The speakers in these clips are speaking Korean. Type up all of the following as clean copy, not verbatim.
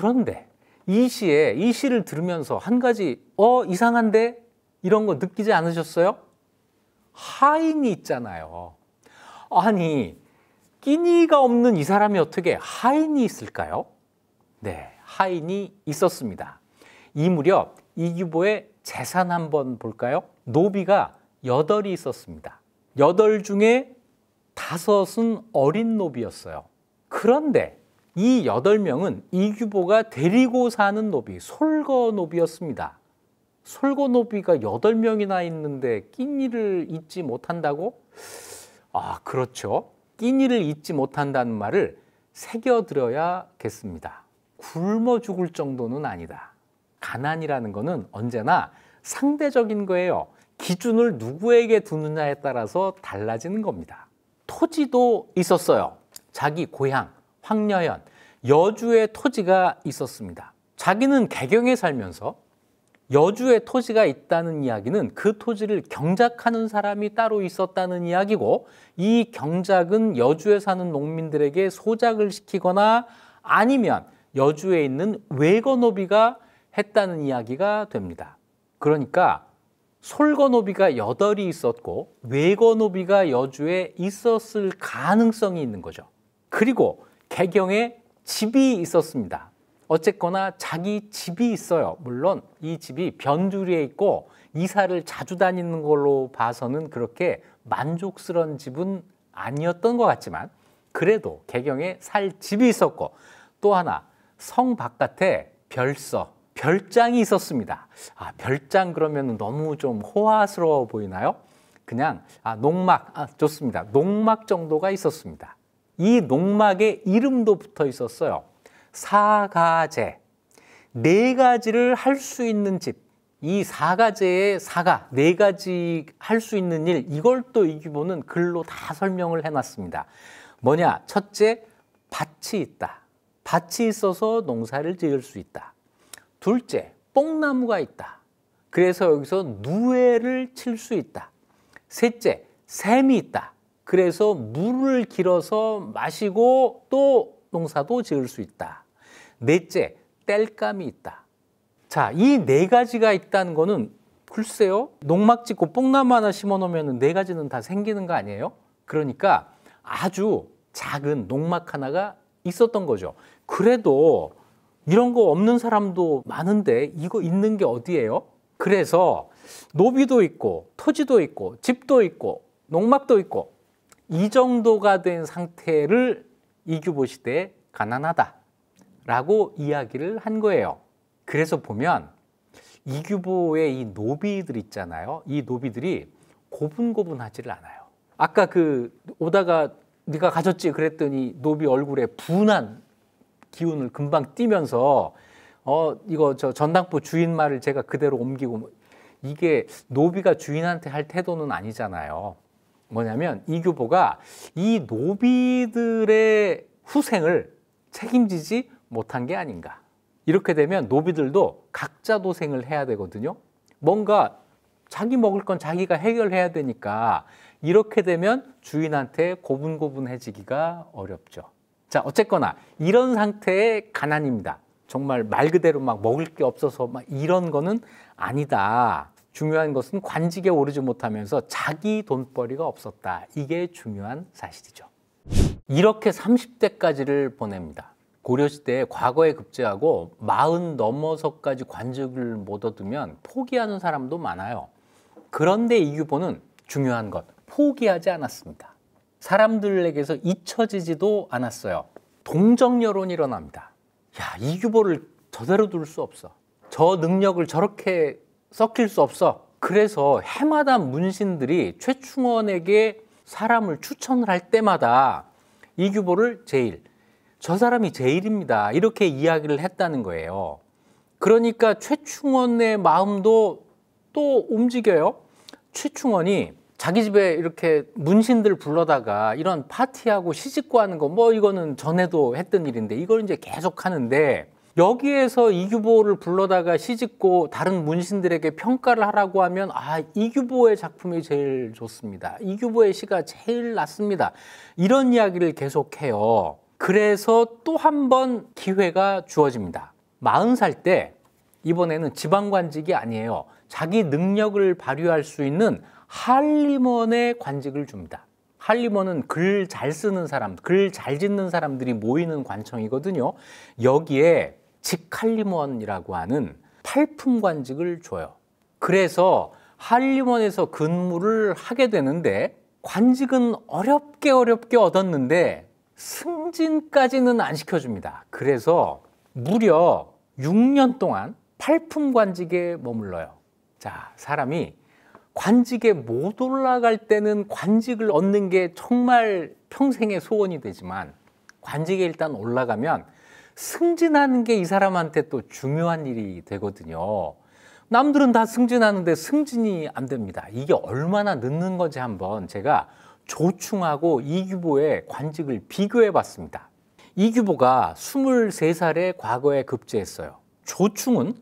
그런데 이 시를 들으면서 한 가지 이상한데? 이런 거 느끼지 않으셨어요? 하인이 있잖아요. 아니, 끼니가 없는 이 사람이 어떻게 하인이 있을까요? 네, 하인이 있었습니다. 이 무렵 이규보의 재산 한번 볼까요? 노비가 8이 있었습니다. 8 중에 5은 어린 노비였어요. 그런데 이 8명은 이규보가 데리고 사는 노비, 솔거 노비였습니다. 솔거 노비가 8명이나 있는데 끼니를 잊지 못한다고? 그렇죠. 끼니를 잊지 못한다는 말을 새겨들어야겠습니다. 굶어 죽을 정도는 아니다. 가난이라는 거는 언제나 상대적인 거예요. 기준을 누구에게 두느냐에 따라서 달라지는 겁니다. 토지도 있었어요. 자기 고향 황려현 여주에 토지가 있었습니다. 자기는 개경에 살면서 여주에 토지가 있다는 이야기는 그 토지를 경작하는 사람이 따로 있었다는 이야기고, 이 경작은 여주에 사는 농민들에게 소작을 시키거나 아니면 여주에 있는 외거노비가 했다는 이야기가 됩니다. 그러니까 솔거노비가 8이 있었고 외거노비가 여주에 있었을 가능성이 있는 거죠. 그리고 개경에 집이 있었습니다. 어쨌거나 자기 집이 있어요. 물론 이 집이 변두리에 있고 이사를 자주 다니는 걸로 봐서는 그렇게 만족스러운 집은 아니었던 것 같지만, 그래도 개경에 살 집이 있었고, 또 하나 성 바깥에 별장이 있었습니다. 별장 그러면 너무 좀 호화스러워 보이나요? 그냥 농막, 좋습니다. 농막 정도가 있었습니다. 이 농막에 이름도 붙어 있었어요. 사가제. 4가지를 할 수 있는 집. 이 4가제의 4가지 할 수 있는 일, 이걸 또 이규보는 글로 다 설명을 해놨습니다. 뭐냐? 첫째, 밭이 있다. 밭이 있어서 농사를 지을 수 있다. 둘째, 뽕나무가 있다. 그래서 여기서 누에를 칠 수 있다. 셋째, 샘이 있다. 그래서 물을 길어서 마시고 또 농사도 지을 수 있다. 넷째, 땔감이 있다. 자, 이 4가지가 있다는 거는 글쎄요, 농막 짓고 뽕나무 하나 심어 놓으면 4가지는 다 생기는 거 아니에요? 그러니까 아주 작은 농막 하나가 있었던 거죠. 그래도 이런 거 없는 사람도 많은데 이거 있는 게 어디예요? 그래서 노비도 있고 토지도 있고 집도 있고 농막도 있고 이 정도가 된 상태를 이규보 시대에 가난하다라고 이야기를 한 거예요. 그래서 보면 이규보의 이 노비들 있잖아요. 이 노비들이 고분고분하지를 않아요. 아까 오다가 네가 가졌지 그랬더니 노비 얼굴에 분한 기운을 금방 띠면서 이거 전당포 주인 말을 제가 그대로 옮기고, 이게 노비가 주인한테 할 태도는 아니잖아요. 뭐냐면 이규보가 이 노비들의 후생을 책임지지 못한 게 아닌가. 이렇게 되면 노비들도 각자 도생을 해야 되거든요. 뭔가 자기 먹을 건 자기가 해결해야 되니까 이렇게 되면 주인한테 고분고분해지기가 어렵죠. 자, 어쨌거나 이런 상태의 가난입니다. 정말 말 그대로 막 먹을 게 없어서 막 이런 거는 아니다. 중요한 것은 관직에 오르지 못하면서 자기 돈벌이가 없었다. 이게 중요한 사실이죠. 이렇게 30대까지를 보냅니다. 고려시대에 과거에 급제하고 40 넘어서까지 관직을 못 얻으면 포기하는 사람도 많아요. 그런데 이규보는 중요한 것, 포기하지 않았습니다. 사람들에게서 잊혀지지도 않았어요. 동정 여론이 일어납니다. 야, 이규보를 저대로 둘 수 없어. 저 능력을 저렇게 썩힐 수 없어. 그래서 해마다 문신들이 최충원에게 사람을 추천을 할 때마다 이규보를 저 사람이 제일입니다. 이렇게 이야기를 했다는 거예요. 그러니까 최충원의 마음도 또 움직여요. 최충원이 자기 집에 이렇게 문신들 불러다가 이런 파티하고 시집고 하는 거 이거는 전에도 했던 일인데 이걸 이제 계속 하는데, 여기에서 이규보를 불러다가 시집고 다른 문신들에게 평가를 하라고 하면 이규보의 작품이 제일 좋습니다. 이규보의 시가 제일 낫습니다. 이런 이야기를 계속해요. 그래서 또 한 번 기회가 주어집니다. 40살 때 이번에는 지방관직이 아니에요. 자기 능력을 발휘할 수 있는 할림원의 관직을 줍니다. 할림원은 글 잘 쓰는 사람, 글 잘 짓는 사람들이 모이는 관청이거든요. 여기에 직할림원이라고 하는 팔품관직을 줘요. 그래서 할림원에서 근무를 하게 되는데 관직은 어렵게 얻었는데 승진까지는 안 시켜줍니다. 그래서 무려 6년 동안 팔품관직에 머물러요. 자, 사람이 관직에 못 올라갈 때는 관직을 얻는 게 정말 평생의 소원이 되지만 관직에 일단 올라가면 승진하는 게 이 사람한테 또 중요한 일이 되거든요. 남들은 다 승진하는데 승진이 안 됩니다. 이게 얼마나 늦는 건지 한번 제가 조충하고 이규보의 관직을 비교해 봤습니다. 이규보가 23살에 과거에 급제했어요. 조충은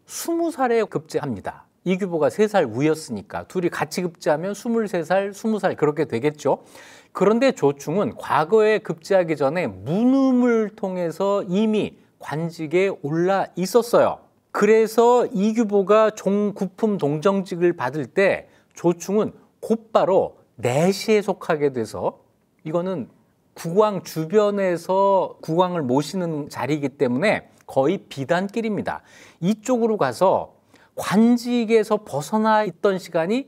20살에 급제합니다. 이규보가 3살 위였으니까 둘이 같이 급제하면 23살, 20살 그렇게 되겠죠. 그런데 조충은 과거에 급제하기 전에 문음을 통해서 이미 관직에 올라 있었어요. 그래서 이규보가 종구품 동정직을 받을 때 조충은 곧바로 내시에 속하게 돼서 이거는 국왕 주변에서 국왕을 모시는 자리이기 때문에 거의 비단길입니다. 이쪽으로 가서 관직에서 벗어나 있던 시간이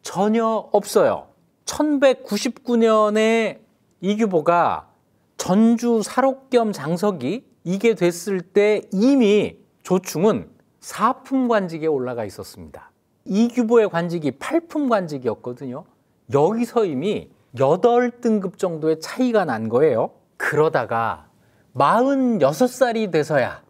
전혀 없어요. 1199년에 이규보가 전주 사록 겸 장석이 이게 됐을 때 이미 조충은 사품관직에 올라가 있었습니다. 이규보의 관직이 8품관직이었거든요. 여기서 이미 8등급 정도의 차이가 난 거예요. 그러다가 46살이 돼서야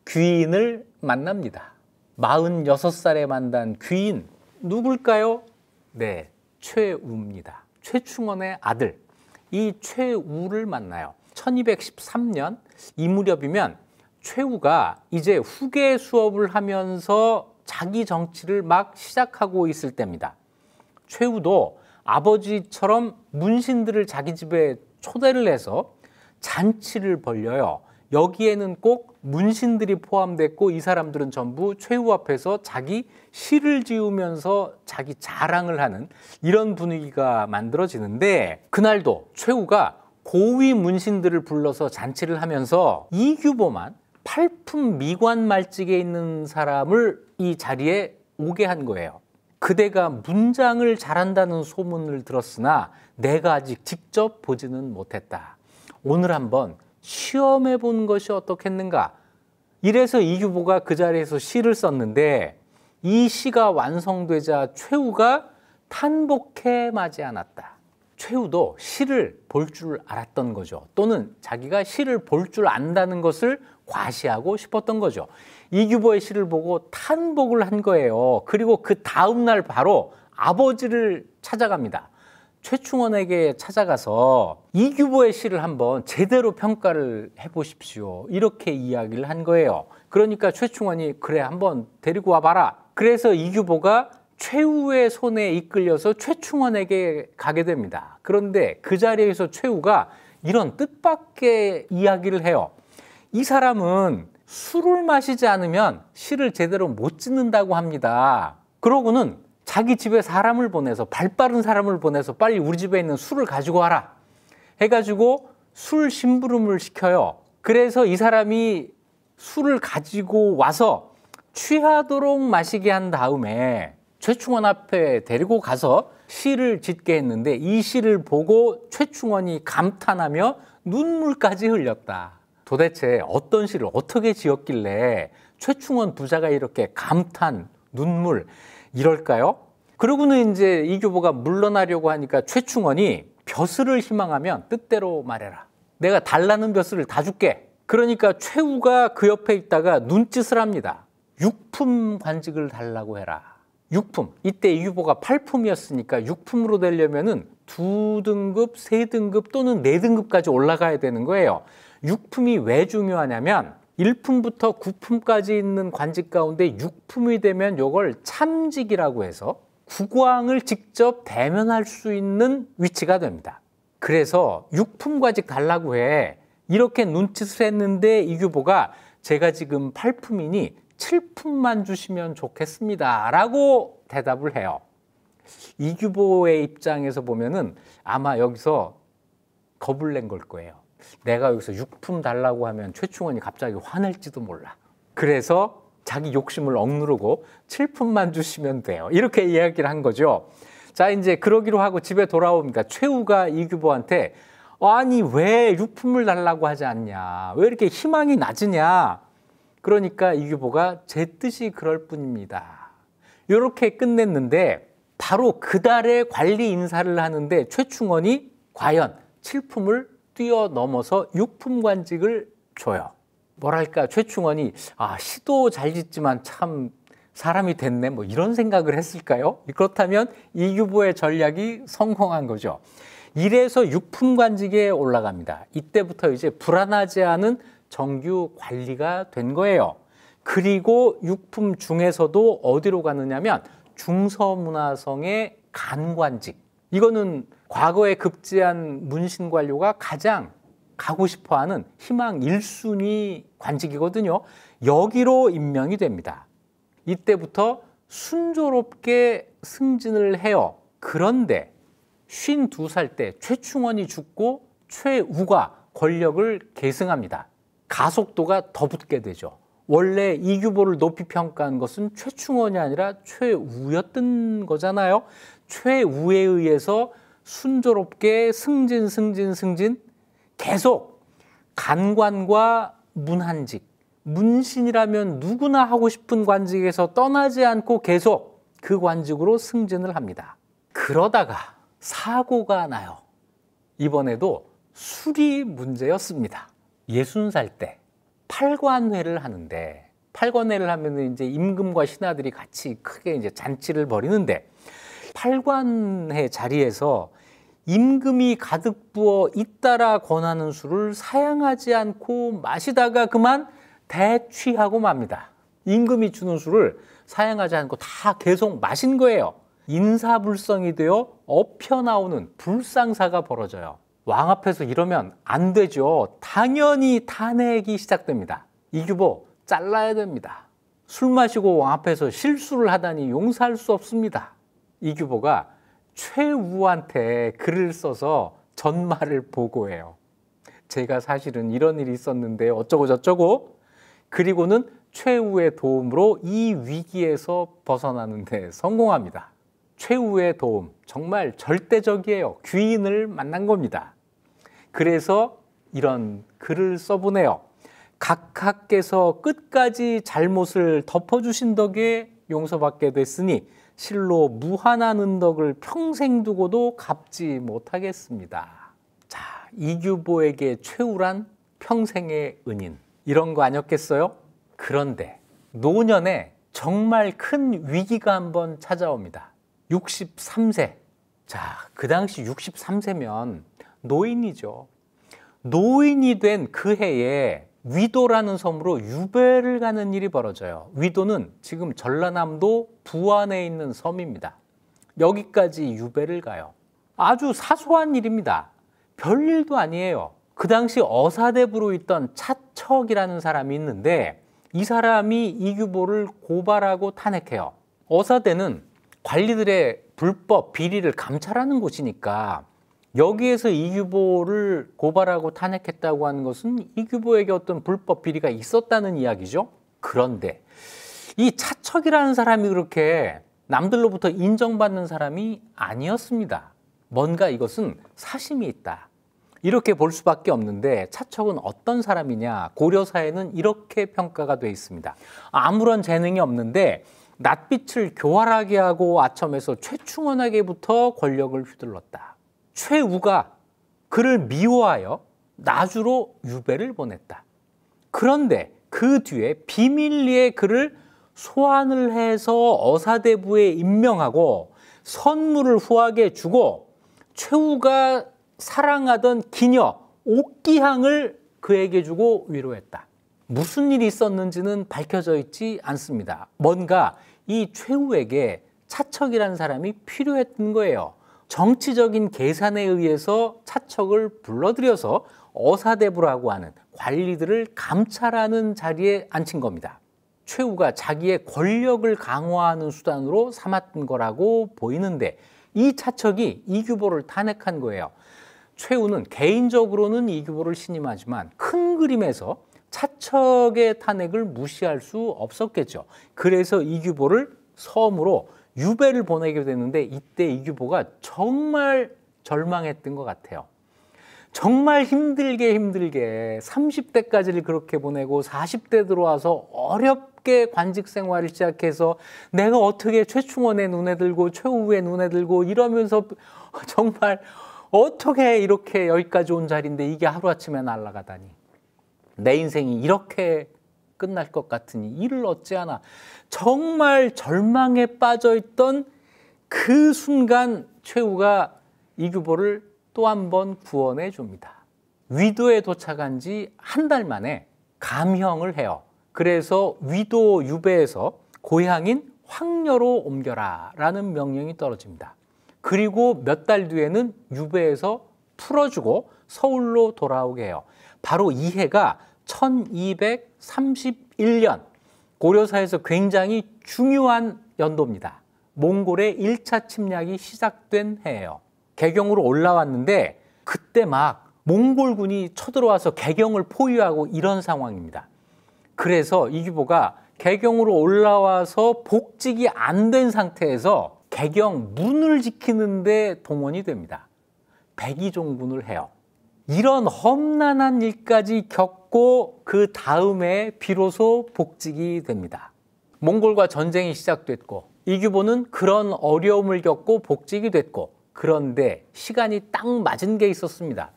귀인을 만납니다. 46살에 만난 귀인 누굴까요? 네, 최우입니다. 최충원의 아들. 이 최우를 만나요. 1213년 이 무렵이면 최우가 이제 후계 수업을 하면서 자기 정치를 막 시작하고 있을 때입니다. 최우도 아버지처럼 문신들을 자기 집에 초대를 해서 잔치를 벌려요. 여기에는 꼭 문신들이 포함됐고 이 사람들은 전부 최우 앞에서 자기 시를 지으면서 자기 자랑을 하는 이런 분위기가 만들어지는데 그날도 최우가 고위 문신들을 불러서 잔치를 하면서 이규보만 팔품 미관 말직에 있는 사람을 이 자리에 오게 한 거예요. 그대가 문장을 잘한다는 소문을 들었으나 내가 아직 직접 보지는 못했다. 오늘 한번 시험해 보는 것이 어떻겠는가. 이래서 이규보가 그 자리에서 시를 썼는데 이 시가 완성되자 최우가 탄복해 마지 않았다. 최우도 시를 볼 줄 알았던 거죠. 또는 자기가 시를 볼 줄 안다는 것을 과시하고 싶었던 거죠. 이규보의 시를 보고 탄복을 한 거예요. 그리고 그 다음 날 바로 아버지를 찾아갑니다. 최충원에게 찾아가서 이규보의 시를 한번 제대로 평가를 해보십시오. 이렇게 이야기를 한 거예요. 그러니까 최충원이 그래 한번 데리고 와봐라. 그래서 이규보가 최우의 손에 이끌려서 최충원에게 가게 됩니다. 그런데 그 자리에서 최우가 이런 뜻밖의 이야기를 해요. 이 사람은 술을 마시지 않으면 시를 제대로 못 짓는다고 합니다. 그러고는 자기 집에 사람을 보내서 발빠른 사람을 보내서 빨리 우리 집에 있는 술을 가지고 와라 해가지고 술 심부름을 시켜요. 그래서 이 사람이 술을 가지고 와서 취하도록 마시게 한 다음에 최충원 앞에 데리고 가서 시를 짓게 했는데 이 시를 보고 최충원이 감탄하며 눈물까지 흘렸다. 도대체 어떤 시를 어떻게 지었길래 최충원 부자가 이렇게 감탄, 눈물 이럴까요? 그러고는 이제 이규보가 물러나려고 하니까 최충원이 벼슬을 희망하면 뜻대로 말해라. 내가 달라는 벼슬을 다 줄게. 그러니까 최우가 그 옆에 있다가 눈짓을 합니다. 6품 관직을 달라고 해라. 6품. 이때 이규보가 8품이었으니까 6품으로 되려면은 2등급, 3등급 또는 4등급까지 올라가야 되는 거예요. 6품이 왜 중요하냐면 1품부터 9품까지 있는 관직 가운데 6품이 되면 이걸 참직이라고 해서 국왕을 직접 대면할 수 있는 위치가 됩니다. 그래서 6품 관직 달라고 해. 이렇게 눈짓을 했는데 이규보가 제가 지금 8품이니 7품만 주시면 좋겠습니다 라고 대답을 해요. 이규보의 입장에서 보면은 아마 여기서 겁을 낸 걸 거예요. 내가 여기서 6품 달라고 하면 최충원이 갑자기 화낼지도 몰라. 그래서 자기 욕심을 억누르고 7품만 주시면 돼요. 이렇게 이야기를 한 거죠. 자, 이제 그러기로 하고 집에 돌아옵니다. 최우가 이규보한테 아니 왜 6품을 달라고 하지 않냐, 왜 이렇게 희망이 낮으냐. 그러니까 이규보가 제 뜻이 그럴 뿐입니다. 이렇게 끝냈는데 바로 그달에 관리 인사를 하는데 최충원이 과연 7품을 뛰어넘어서 6품 관직을 줘요. 뭐랄까, 최충원이 시도 잘 짓지만 참 사람이 됐네 뭐 이런 생각을 했을까요? 그렇다면 이규보의 전략이 성공한 거죠. 1에서 6품 관직에 올라갑니다. 이때부터 이제 불안하지 않은 정규 관리가 된 거예요. 그리고 6품 중에서도 어디로 가느냐면 중서문화성의 간관직. 이거는 과거에 급제한 문신관료가 가장 가고 싶어하는 희망 1순위 관직이거든요. 여기로 임명이 됩니다. 이때부터 순조롭게 승진을 해요. 그런데 52살 때 최충원이 죽고 최우가 권력을 계승합니다. 가속도가 더 붙게 되죠. 원래 이규보를 높이 평가한 것은 최충원이 아니라 최우였던 거잖아요. 최우에 의해서 순조롭게 승진 계속 간관과 문한직, 문신이라면 누구나 하고 싶은 관직에서 떠나지 않고 계속 그 관직으로 승진을 합니다. 그러다가 사고가 나요. 이번에도 술이 문제였습니다. 60살 때 팔관회를 하는데, 팔관회를 하면 이제 임금과 신하들이 같이 크게 이제 잔치를 벌이는데, 팔관회 자리에서 임금이 가득 부어 잇따라 권하는 술을 사양하지 않고 마시다가 그만 대취하고 맙니다. 임금이 주는 술을 사양하지 않고 다 계속 마신 거예요. 인사불성이 되어 엎혀 나오는 불상사가 벌어져요. 왕 앞에서 이러면 안 되죠. 당연히 탄핵이 시작됩니다. 이규보 잘라야 됩니다. 술 마시고 왕 앞에서 실수를 하다니 용서할 수 없습니다. 이규보가 최우한테 글을 써서 전말을 보고해요. 제가 사실은 이런 일이 있었는데 어쩌고 저쩌고. 그리고는 최우의 도움으로 이 위기에서 벗어나는 데 성공합니다. 최우의 도움 정말 절대적이에요. 귀인을 만난 겁니다. 그래서 이런 글을 써보네요. 각하께서 끝까지 잘못을 덮어주신 덕에 용서받게 됐으니 실로 무한한 은덕을 평생 두고도 갚지 못하겠습니다. 자, 이규보에게 최우란 평생의 은인, 이런 거 아니었겠어요? 그런데 노년에 정말 큰 위기가 한번 찾아옵니다. 63세. 자, 그 당시 63세면 노인이죠. 노인이 된 그 해에 위도라는 섬으로 유배를 가는 일이 벌어져요. 위도는 지금 전라남도 부안에 있는 섬입니다. 여기까지 유배를 가요. 아주 사소한 일입니다. 별일도 아니에요. 그 당시 어사대부로 있던 차척이라는 사람이 있는데 이 사람이 이규보를 고발하고 탄핵해요. 어사대는 관리들의 불법 비리를 감찰하는 곳이니까 여기에서 이규보를 고발하고 탄핵했다고 하는 것은 이규보에게 어떤 불법 비리가 있었다는 이야기죠. 그런데 이 차척이라는 사람이 그렇게 남들로부터 인정받는 사람이 아니었습니다. 뭔가 이것은 사심이 있다, 이렇게 볼 수밖에 없는데, 차척은 어떤 사람이냐, 고려사에는 이렇게 평가가 되어 있습니다. 아무런 재능이 없는데 낯빛을 교활하게 하고 아첨해서 최충원에게부터 권력을 휘둘렀다. 최우가 그를 미워하여 나주로 유배를 보냈다. 그런데 그 뒤에 비밀리에 그를 소환을 해서 어사대부에 임명하고 선물을 후하게 주고 최우가 사랑하던 기녀 옥기향을 그에게 주고 위로했다. 무슨 일이 있었는지는 밝혀져 있지 않습니다. 뭔가 이 최우에게 차척이라는 사람이 필요했던 거예요. 정치적인 계산에 의해서 차척을 불러들여서 어사대부라고 하는 관리들을 감찰하는 자리에 앉힌 겁니다. 최후가 자기의 권력을 강화하는 수단으로 삼았던 거라고 보이는데 이 차척이 이규보를 탄핵한 거예요. 최후는 개인적으로는 이규보를 신임하지만 큰 그림에서 차척의 탄핵을 무시할 수 없었겠죠. 그래서 이규보를 섬으로 유배를 보내게 되는데 이때 이규보가 정말 절망했던 것 같아요. 정말 힘들게 30대까지를 그렇게 보내고 40대 들어와서 어렵게 관직 생활을 시작해서 내가 어떻게 최충원의 눈에 들고 최후의 눈에 들고 이러면서 정말 어떻게 이렇게 여기까지 온 자리인데 이게 하루아침에 날아가다니. 내 인생이 이렇게 끝날 것 같으니 이를 어찌하나. 정말 절망에 빠져있던 그 순간 최후가 이규보를 또 한 번 구원해 줍니다. 위도에 도착한 지 한 달 만에 감형을 해요. 그래서 위도 유배에서 고향인 황녀로 옮겨라 라는 명령이 떨어집니다. 그리고 몇 달 뒤에는 유배에서 풀어주고 서울로 돌아오게 해요. 바로 이 해가 1231년, 고려사에서 굉장히 중요한 연도입니다. 몽골의 1차 침략이 시작된 해예요. 개경으로 올라왔는데 그때 막 몽골군이 쳐들어와서 개경을 포위하고 이런 상황입니다. 그래서 이규보가 개경으로 올라와서 복직이 안 된 상태에서 개경 문을 지키는데 동원이 됩니다. 백의종군을 해요. 이런 험난한 일까지 겪고 그 다음에 비로소 복직이 됩니다. 몽골과 전쟁이 시작됐고 이규보는 그런 어려움을 겪고 복직이 됐고 그런데 시간이 딱 맞은 게 있었습니다.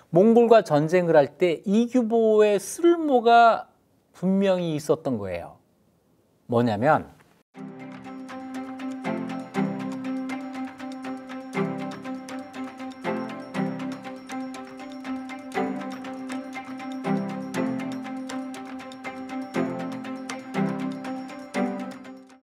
몽골과 전쟁을 할 때 이규보의 쓸모가 분명히 있었던 거예요. 뭐냐면